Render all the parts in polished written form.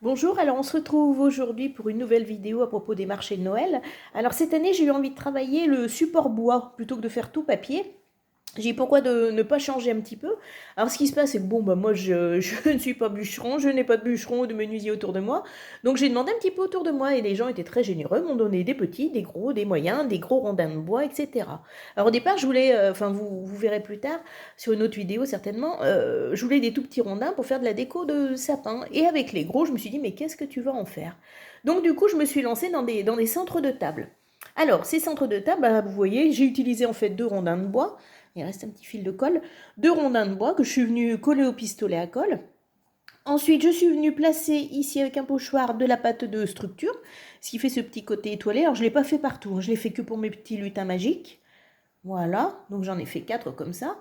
Bonjour, alors on se retrouve aujourd'hui pour une nouvelle vidéo à propos des marchés de Noël. Alors cette année, j'ai eu envie de travailler le support bois plutôt que de faire tout papier. J'ai dit pourquoi de ne pas changer un petit peu. Alors ce qui se passe, c'est que bon, bah moi je ne suis pas bûcheron, je n'ai pas de bûcheron ou de menuisier autour de moi. Donc j'ai demandé un petit peu autour de moi et les gens étaient très généreux, m'ont donné des petits, des gros, des moyens, des gros rondins de bois, etc. Alors au départ, je voulais, enfin vous verrez plus tard sur une autre vidéo certainement, je voulais des tout petits rondins pour faire de la déco de sapin. Et avec les gros, je me suis dit mais qu'est-ce que tu vas en faire? Donc du coup, je me suis lancée dans des centres de table. Alors, ces centres de table, bah, vous voyez, j'ai utilisé en fait deux rondins de bois. Il reste un petit fil de colle. Deux rondins de bois que je suis venue coller au pistolet à colle. Ensuite, je suis venue placer ici avec un pochoir de la pâte de structure, ce qui fait ce petit côté étoilé. Alors, je ne l'ai pas fait partout, je l'ai fait que pour mes petits lutins magiques. Voilà, donc j'en ai fait 4 comme ça.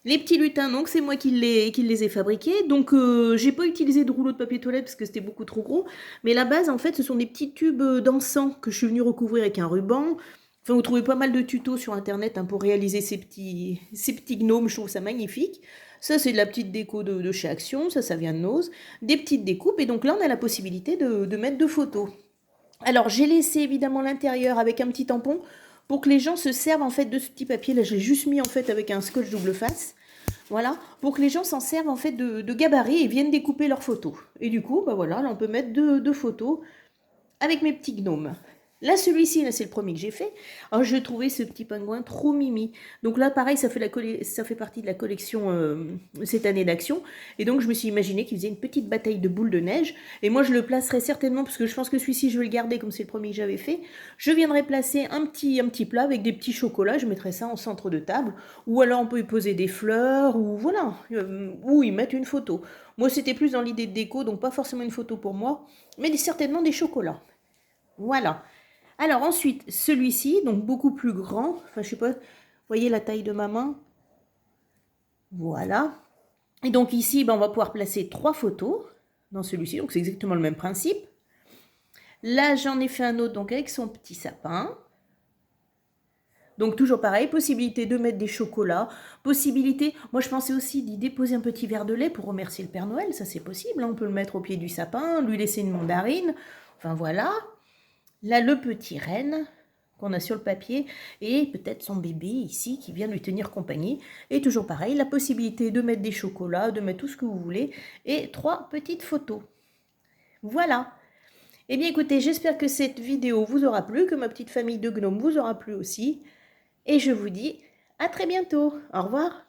Les petits lutins, donc c'est moi qui les ai fabriqués. Donc j'ai pas utilisé de rouleau de papier toilette parce que c'était beaucoup trop gros. Mais la base, en fait, ce sont des petits tubes d'encens que je suis venue recouvrir avec un ruban. Enfin, vous trouvez pas mal de tutos sur internet hein, pour réaliser ces petits gnomes, je trouve ça magnifique. Ça, c'est de la petite déco de chez Action, ça vient de Nose. Des petites découpes, et donc là, on a la possibilité de mettre deux photos. Alors, j'ai laissé évidemment l'intérieur avec un petit tampon pour que les gens se servent en fait de ce petit papier. Là, je l'ai juste mis en fait avec un scotch double face. Voilà, pour que les gens s'en servent en fait de gabarit et viennent découper leurs photos. Et du coup, bah voilà, là, on peut mettre deux photos avec mes petits gnomes. Là, celui-ci, là, c'est le premier que j'ai fait. Alors, je trouvais ce petit pingouin trop mimi. Donc là, pareil, ça fait partie de la collection cette année d'Action. Et donc, je me suis imaginé qu'il faisait une petite bataille de boules de neige. Et moi, je le placerai certainement, parce que je pense que celui-ci, je vais le garder comme c'est le premier que j'avais fait. Je viendrai placer un petit plat avec des petits chocolats. Je mettrai ça en centre de table. Ou alors, on peut y poser des fleurs, ou voilà. Ou y mettre une photo. Moi, c'était plus dans l'idée de déco, donc pas forcément une photo pour moi, mais certainement des chocolats. Voilà. Alors ensuite, celui-ci, donc beaucoup plus grand, enfin je sais pas, vous voyez la taille de ma main? Voilà. Et donc ici, ben, on va pouvoir placer 3 photos dans celui-ci, donc c'est exactement le même principe. Là, j'en ai fait un autre donc avec son petit sapin. Donc toujours pareil, possibilité de mettre des chocolats, possibilité, moi je pensais aussi d'y déposer un petit verre de lait pour remercier le Père Noël, ça c'est possible, hein, on peut le mettre au pied du sapin, lui laisser une mandarine, enfin voilà. Là, le petit renne qu'on a sur le papier et peut-être son bébé ici qui vient lui tenir compagnie. Et toujours pareil, la possibilité de mettre des chocolats, de mettre tout ce que vous voulez et 3 petites photos. Voilà. Eh bien écoutez, j'espère que cette vidéo vous aura plu, que ma petite famille de gnomes vous aura plu aussi. Et je vous dis à très bientôt. Au revoir.